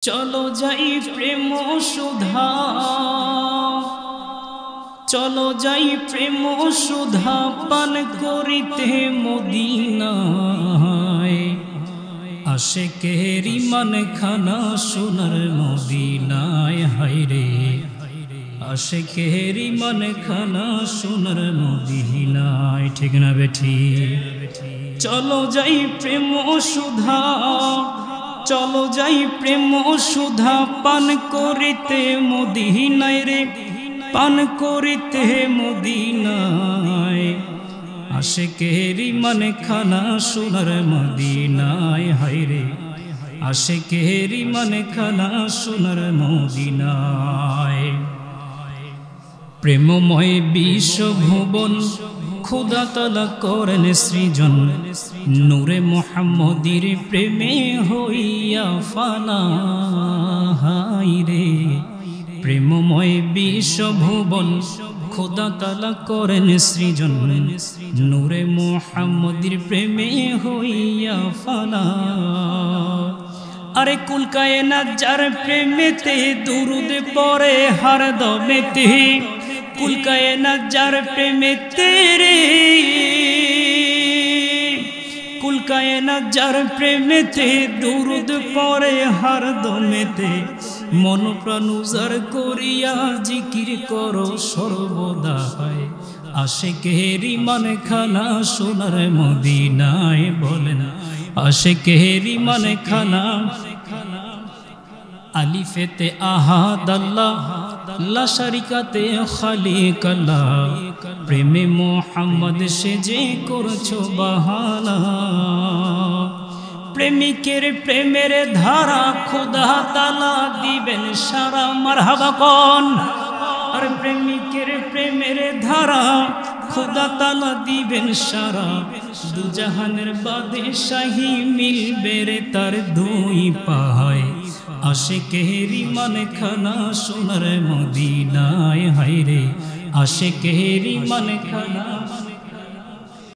চলো যাই প্রেম সুধা, চলো যাই প্রেম সুধা পান করিতে মদিনায়। আশিকেরি মন খানা সোনার মদিনায়, হায়রে আশিকেরি মন খানা সোনার মদিনায়। ঠিক না বেঠি? চলো যাই প্রেম সুধা, চলো যাই প্রেম সুধা পান করিতে মদিনায় রে, পান করিতে মদিনায়। আশিকেরি মন খানা সোনার মদিনায়, হায়রে আশিকেরি মন খানা সোনার মদিনায়। প্রেমময় বিশ্বভুবন খুদা তাআলা করেন সৃজন, নূরে মুহাম্মদীর প্রেমে হইয়া ফানা, হায়রে প্রেমময় বিশ্বভুবন খুদা তাআলা করেন সৃজন, নূরে মুহাম্মদীর প্রেমে হইয়া ফানা। আরে কুল কায়নাত যার প্রেমেতে দুরুদ পড়ে হর দমেতে, কুল কায়নাত যার প্রেমেতে রে, কুল কায়নাত যার প্রেমেতে দুরুদ পড়ে হর দমেতে। মন প্রাণ উজাড় করিয়া জিকির করো সর্বদাই। আশিকেরি মন খানা সোনার মদিনায়, বলেন আশিকেরি মন খানা। আলিফেতে আহাদ আল্লাহ, লা শারিকাতে খালিক আল্লাহ, প্রেমে মুহাম্মদ সেজে করছো বাহানা। প্রেমিকের প্রেমের ধারা খোদা তাআলা দিবেন সারা, মারহাবা কোন। আর প্রেমিকের প্রেমের ধারা খোদা তাআলা দিবেন সারা, দুজাহানের বাদশাহী মিলবে রে তার দুই পাহায়। আশিকেরি মন খানা সোনার মদিনায়, হায়রে আশিকেরি মন খানা।